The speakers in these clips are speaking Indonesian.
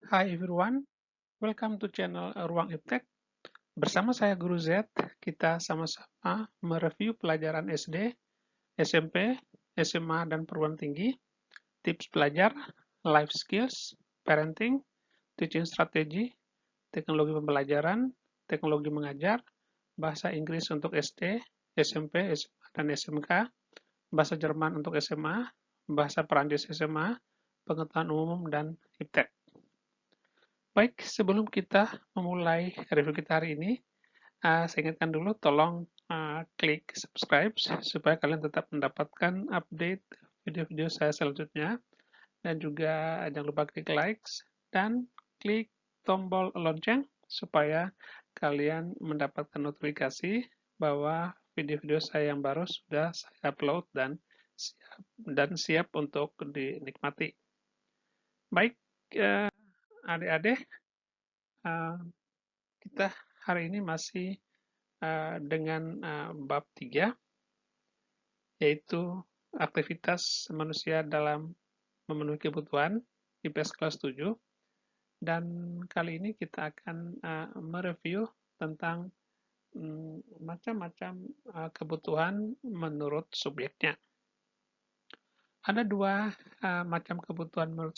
Hi everyone, welcome to channel Ruang Iptek. Bersama saya Guru Z, kita sama-sama mereview pelajaran SD, SMP, SMA, dan perguruan tinggi, tips belajar, life skills, parenting, teaching strategy, teknologi pembelajaran, teknologi mengajar, bahasa Inggris untuk SD, SMP, SMA, dan SMK, bahasa Jerman untuk SMA, bahasa Perancis SMA, pengetahuan umum, dan Iptek. Baik, sebelum kita memulai review kita hari ini, saya ingatkan dulu tolong klik subscribe supaya kalian tetap mendapatkan update video-video saya selanjutnya. Dan juga jangan lupa klik likes dan klik tombol lonceng supaya kalian mendapatkan notifikasi bahwa video-video saya yang baru sudah saya upload dan siap untuk dinikmati. Baik, adik-adik, kita hari ini masih dengan bab 3, yaitu aktivitas manusia dalam memenuhi kebutuhan IPS kelas 7. Dan kali ini kita akan mereview tentang macam-macam kebutuhan menurut subjeknya. Ada dua macam kebutuhan menurut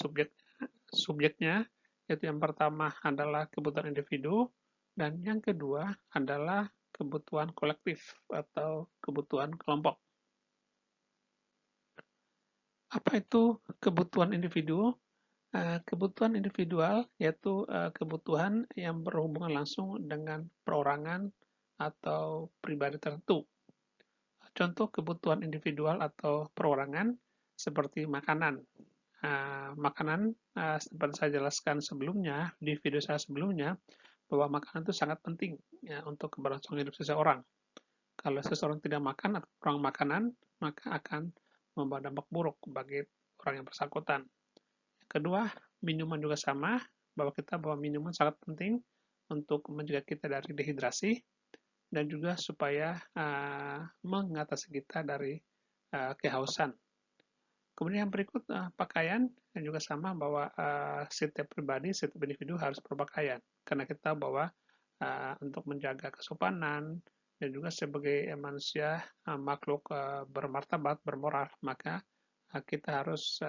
subjeknya, yaitu yang pertama adalah kebutuhan individu, dan yang kedua adalah kebutuhan kolektif atau kebutuhan kelompok. Apa itu kebutuhan individu? Kebutuhan individual yaitu kebutuhan yang berhubungan langsung dengan perorangan atau pribadi tertentu. Contoh kebutuhan individual atau perorangan seperti makanan. Makanan seperti saya jelaskan sebelumnya di video saya sebelumnya, bahwa makanan itu sangat penting ya, untuk keberlangsungan hidup seseorang. Kalau seseorang tidak makan atau kurang makanan, maka akan membawa dampak buruk bagi orang yang bersangkutan. Kedua, minuman juga sama, bahwa minuman sangat penting untuk mencegah kita dari dehidrasi dan juga supaya mengatasi kita dari kehausan. Kemudian yang berikut pakaian, yang juga sama bahwa setiap pribadi, setiap individu harus berpakaian, karena kita bahwa untuk menjaga kesopanan dan juga sebagai manusia makhluk bermartabat, bermoral, maka kita harus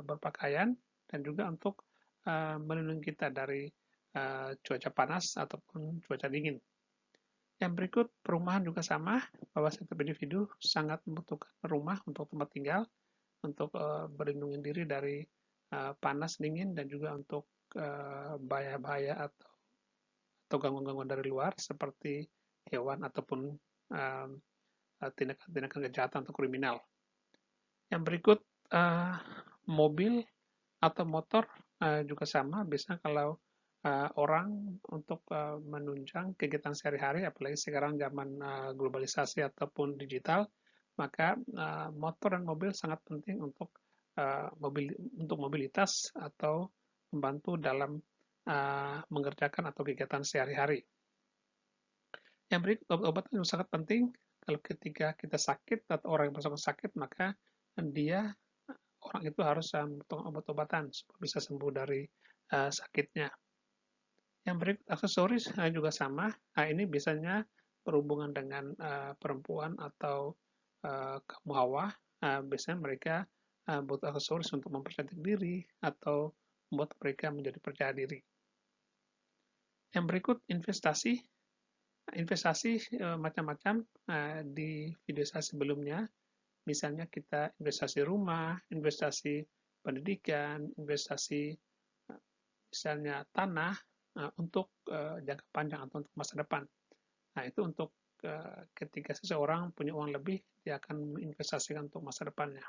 berpakaian dan juga untuk melindungi kita dari cuaca panas ataupun cuaca dingin. Yang berikut, perumahan juga sama, bahwa setiap individu sangat membutuhkan rumah untuk tempat tinggal, untuk berlindung diri dari panas, dingin, dan juga untuk bahaya-bahaya atau gangguan-gangguan dari luar, seperti hewan ataupun tindakan-tindakan kejahatan atau kriminal. Yang berikut, mobil atau motor juga sama, biasanya kalau orang untuk menunjang kegiatan sehari-hari, apalagi sekarang zaman globalisasi ataupun digital, maka motor dan mobil sangat penting untuk mobilitas atau membantu dalam mengerjakan atau kegiatan sehari-hari. Yang berikut, obat-obatan juga sangat penting. Kalau ketika kita sakit atau orang yang bersangkutan sakit, maka orang itu harus membutuhkan obat-obatan supaya bisa sembuh dari sakitnya. Yang berikut, aksesoris juga sama. Ini biasanya berhubungan dengan perempuan atau kaum hawa. Biasanya mereka butuh aksesoris untuk mempercantik diri atau membuat mereka menjadi percaya diri. Yang berikut, investasi. Investasi macam-macam di video saya sebelumnya. Misalnya kita investasi rumah, investasi pendidikan, investasi misalnya tanah untuk jangka panjang atau untuk masa depan. Nah, itu untuk ketika seseorang punya uang lebih, dia akan menginvestasikan untuk masa depannya.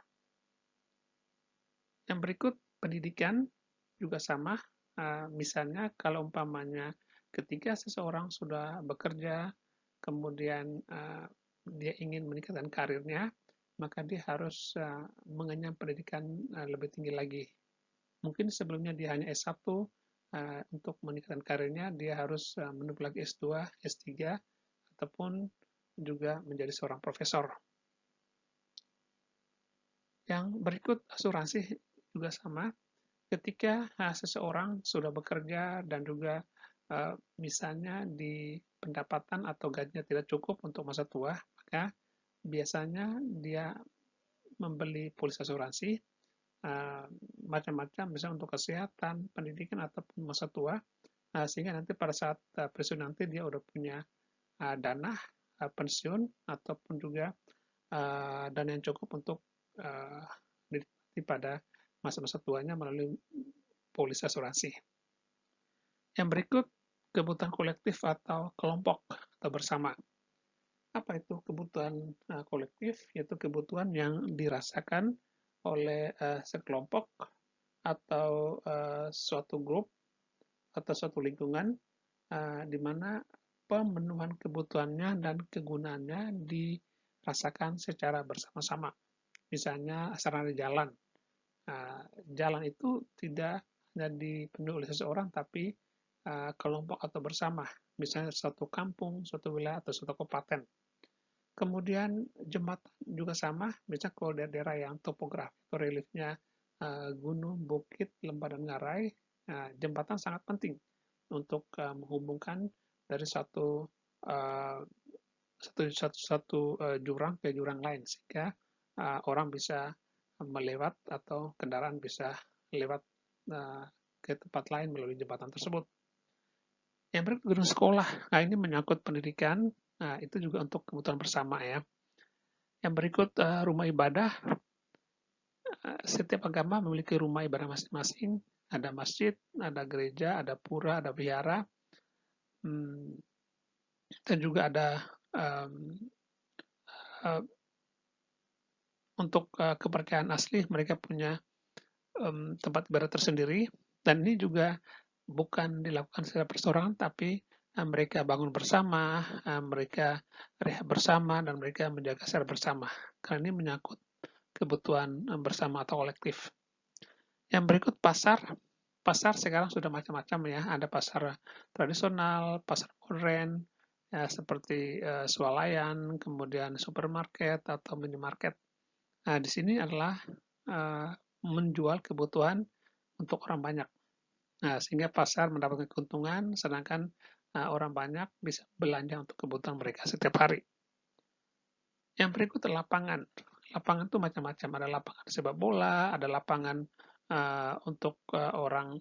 Yang berikut, pendidikan juga sama. Misalnya kalau umpamanya ketika seseorang sudah bekerja, kemudian dia ingin meningkatkan karirnya, maka dia harus mengenyam pendidikan lebih tinggi lagi. Mungkin sebelumnya dia hanya S1, untuk meningkatkan karirnya dia harus menuju lagi S2, S3, ataupun juga menjadi seorang profesor. Yang berikut, asuransi juga sama. Ketika seseorang sudah bekerja dan juga misalnya di pendapatan atau gajinya tidak cukup untuk masa tua, maka biasanya dia membeli polis asuransi uh, macam-macam, misalnya untuk kesehatan, pendidikan ataupun masa tua, sehingga nanti pada saat pensiun nanti dia udah punya dana pensiun ataupun juga dana yang cukup untuk uh, pada masa-masa tuanya melalui polis asuransi. Yang berikut, kebutuhan kolektif atau kelompok atau bersama. Apa itu kebutuhan kolektif? Yaitu kebutuhan yang dirasakan oleh sekelompok atau suatu grup atau suatu lingkungan di mana pemenuhan kebutuhannya dan kegunaannya dirasakan secara bersama-sama. Misalnya sarana jalan. Jalan itu tidak hanya dipenuhi oleh seseorang, tapi kelompok atau bersama. Misalnya suatu kampung, suatu wilayah, atau suatu kabupaten. Kemudian jembatan juga sama, misalnya kalau daerah yang topografi atau reliefnya gunung, bukit, lembah, dan ngarai, jembatan sangat penting untuk menghubungkan dari uh, satu jurang ke jurang lain, sehingga orang bisa melewat atau kendaraan bisa lewat uh, ke tempat lain melalui jembatan tersebut. Yang berikut gedung sekolah, nah ini menyangkut pendidikan, nah itu juga untuk kebutuhan bersama ya. Yang berikut rumah ibadah, setiap agama memiliki rumah ibadah masing-masing, ada masjid, ada gereja, ada pura, ada vihara, dan juga ada um, uh, untuk kepercayaan asli mereka punya tempat ibadah tersendiri, dan ini juga bukan dilakukan secara perseorangan, tapi mereka bangun bersama, mereka rehab bersama, dan mereka menjaga secara bersama. Karena ini menyangkut kebutuhan bersama atau kolektif. Yang berikut pasar. Pasar sekarang sudah macam-macam ya. Ada pasar tradisional, pasar modern, ya, seperti swalayan, kemudian supermarket atau minimarket. Nah, di sini adalah menjual kebutuhan untuk orang banyak. Nah, sehingga pasar mendapatkan keuntungan, sedangkan orang banyak bisa belanja untuk kebutuhan mereka setiap hari. Yang berikut lapangan. Lapangan itu macam-macam. Ada lapangan sepak bola, ada lapangan untuk orang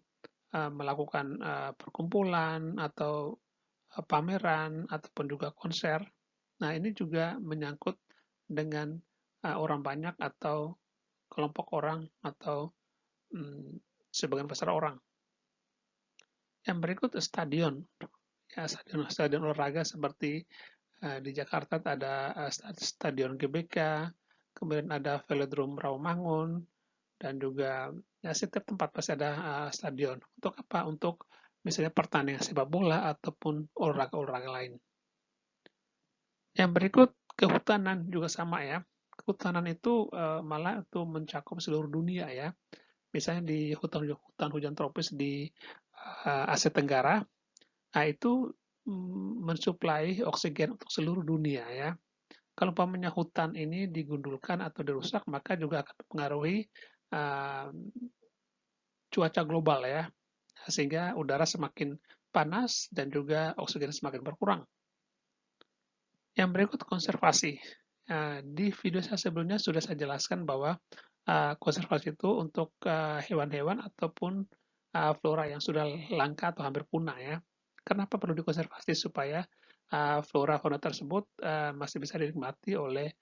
melakukan perkumpulan atau pameran ataupun juga konser. Nah, ini juga menyangkut dengan orang banyak atau kelompok orang atau sebagian besar orang. Yang berikut stadion. Ya, stadion olahraga seperti di Jakarta ada Stadion GBK, kemudian ada Velodrome Rawamangun, dan juga ya setiap tempat pasti ada stadion. Untuk apa? Untuk misalnya pertandingan sepak bola ataupun olahraga-olahraga lain. Yang berikut kehutanan juga sama ya. Kehutanan itu malah itu mencakup seluruh dunia ya. Misalnya di hutan hujan tropis di Asia Tenggara, nah itu mensuplai oksigen untuk seluruh dunia ya. Kalau umpamanya hutan ini digundulkan atau dirusak, maka juga akan mempengaruhi uh, cuaca global ya, sehingga udara semakin panas dan juga oksigen semakin berkurang. Yang berikut konservasi. Di video saya sebelumnya sudah saya jelaskan bahwa konservasi itu untuk hewan-hewan ataupun flora yang sudah langka atau hampir punah ya. Kenapa perlu dikonservasi? Supaya flora fauna tersebut masih bisa dinikmati oleh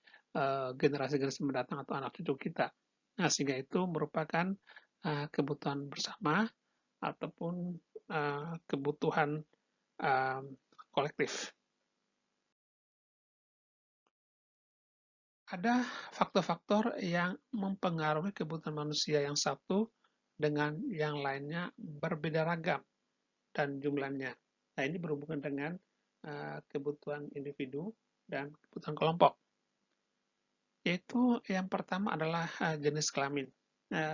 generasi-generasi mendatang atau anak cucu kita. Nah, sehingga itu merupakan kebutuhan bersama ataupun kebutuhan uh, kolektif. Ada faktor-faktor yang mempengaruhi kebutuhan manusia yang satu dengan yang lainnya berbeda ragam dan jumlahnya. Nah, ini berhubungan dengan kebutuhan individu dan kebutuhan kelompok. Yaitu yang pertama adalah jenis kelamin.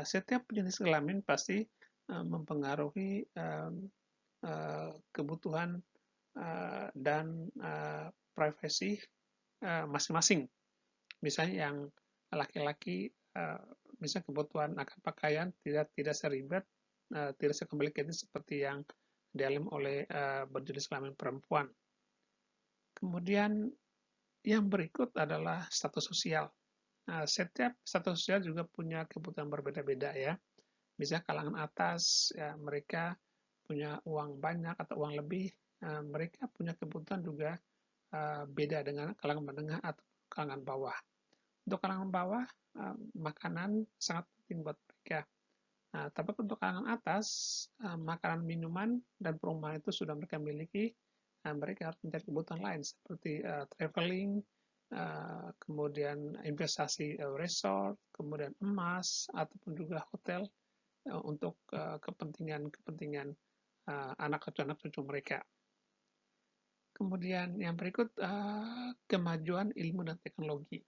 Setiap jenis kelamin pasti mempengaruhi kebutuhan dan privasi masing-masing. Misalnya yang laki-laki misalnya kebutuhan akan pakaian tidak seribet tidak se-complicated seperti yang dialami oleh berjenis kelamin perempuan. Kemudian yang berikut adalah status sosial. Nah, setiap status sosial juga punya kebutuhan berbeda-beda ya. Misalnya kalangan atas, ya, mereka punya uang banyak atau uang lebih, mereka punya kebutuhan juga beda dengan kalangan menengah atau kalangan bawah. Untuk kalangan bawah, makanan sangat penting buat mereka. Nah, tapi untuk kalangan atas, makanan, minuman, dan perumahan itu sudah mereka miliki. Mereka harus mencari kebutuhan lain seperti traveling, kemudian investasi resort, kemudian emas, ataupun juga hotel untuk kepentingan-kepentingan anak atau anak cucu mereka. Kemudian yang berikut, kemajuan ilmu dan teknologi.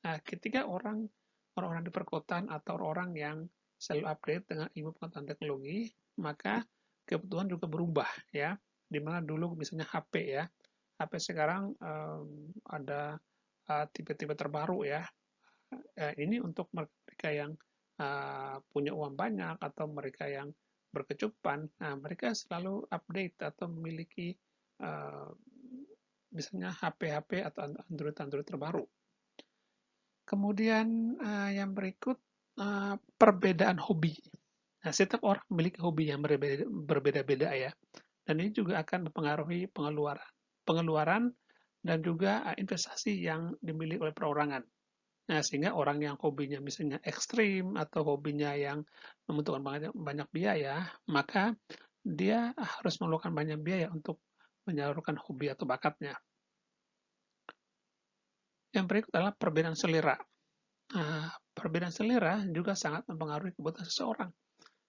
Nah, ketika orang-orang di perkotaan atau orang yang selalu update dengan ilmu pengetahuan teknologi, maka kebutuhan juga berubah ya. Dimana dulu misalnya HP ya, HP sekarang ada tipe-tipe terbaru ya. Ini untuk mereka yang punya uang banyak atau mereka yang berkecukupan, nah, mereka selalu update atau memiliki uh, misalnya HP-HP atau Android-Android terbaru. Kemudian yang berikut perbedaan hobi. Nah, setiap orang memiliki hobi yang berbeda-beda ya. Dan ini juga akan mempengaruhi pengeluaran dan juga investasi yang dimiliki oleh perorangan. Nah, sehingga orang yang hobinya misalnya ekstrim atau hobinya yang membutuhkan banyak biaya, maka dia harus mengeluarkan banyak biaya untuk menyalurkan hobi atau bakatnya. Yang berikut adalah perbedaan selera. Nah, perbedaan selera juga sangat mempengaruhi kebutuhan seseorang.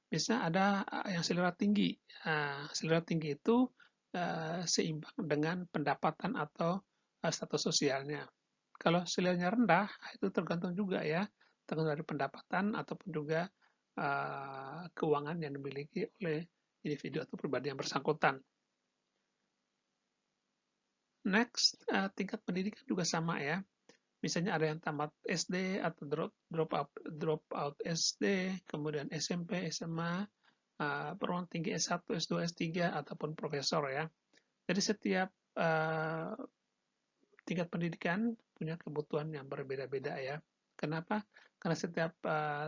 Misalnya ada yang selera tinggi. Nah, selera tinggi itu seimbang dengan pendapatan atau status sosialnya. Kalau seleranya rendah, itu tergantung juga ya, tergantung dari pendapatan ataupun juga keuangan yang dimiliki oleh individu atau pribadi yang bersangkutan. Next, tingkat pendidikan juga sama ya. Misalnya ada yang tamat SD atau drop out SD, kemudian SMP, SMA, perguruan tinggi S1, S2, S3 ataupun profesor ya. Jadi setiap tingkat pendidikan punya kebutuhan yang berbeda-beda ya. Kenapa? Karena setiap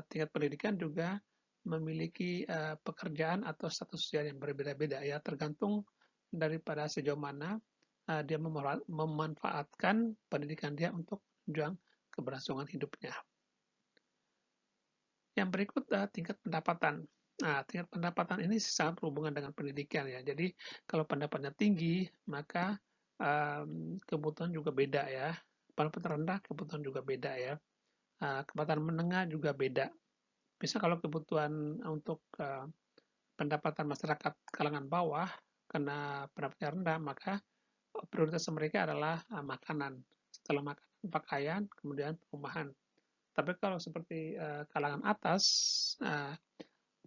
tingkat pendidikan juga memiliki pekerjaan atau status sosial yang berbeda-beda ya, tergantung daripada sejauh mana dia memanfaatkan pendidikan dia untuk menunjang keberlangsungan hidupnya. Yang berikut tingkat pendapatan. Nah, tingkat pendapatan ini sangat berhubungan dengan pendidikan ya. Jadi kalau pendapatnya tinggi, maka kebutuhan juga beda ya. Pendapatan rendah, kebutuhan juga beda ya. Pendapatan menengah juga beda. Bisa kalau kebutuhan untuk pendapatan masyarakat kalangan bawah, karena pendapatnya rendah, maka prioritas mereka adalah makanan. Setelah makanan, pakaian, kemudian perumahan. Tapi kalau seperti kalangan atas,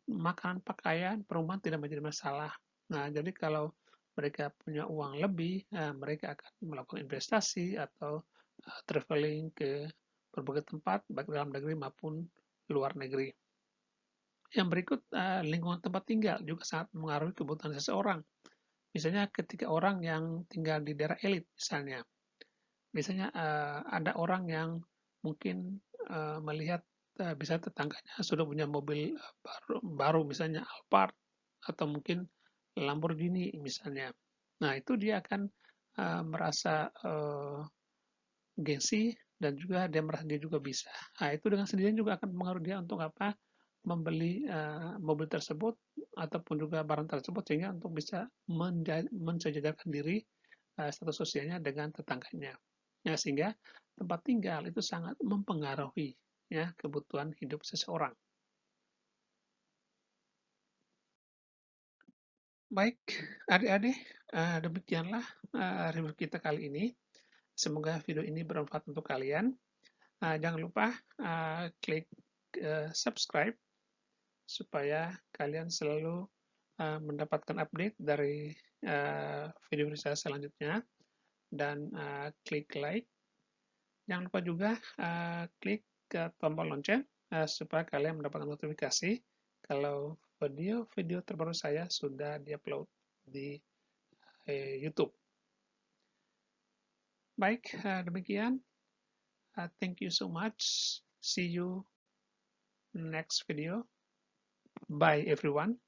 makanan, pakaian, perumahan tidak menjadi masalah. Nah, jadi kalau mereka punya uang lebih, mereka akan melakukan investasi atau traveling ke berbagai tempat, baik dalam negeri maupun luar negeri. Yang berikut, lingkungan tempat tinggal juga sangat mengaruhi kebutuhan seseorang. Misalnya ketika orang yang tinggal di daerah elit, misalnya ada orang yang mungkin melihat bisa tetangganya sudah punya mobil baru misalnya Alphard atau mungkin Lamborghini misalnya. Nah, itu dia akan merasa gengsi dan juga dia merasa dia juga bisa. Nah, itu dengan sendirinya juga akan mempengaruhi dia untuk apa? Membeli mobil tersebut ataupun juga barang tersebut sehingga untuk bisa mensejajarkan diri status sosialnya dengan tetangganya. Ya, sehingga tempat tinggal itu sangat mempengaruhi ya kebutuhan hidup seseorang. Baik, adik-adik, demikianlah review kita kali ini. Semoga video ini bermanfaat untuk kalian. Jangan lupa klik subscribe supaya kalian selalu mendapatkan update dari video saya selanjutnya dan klik like. Jangan lupa juga klik tombol lonceng supaya kalian mendapatkan notifikasi kalau video terbaru saya sudah diupload di YouTube. Baik, demikian. Thank you so much. See you next video. Bye everyone.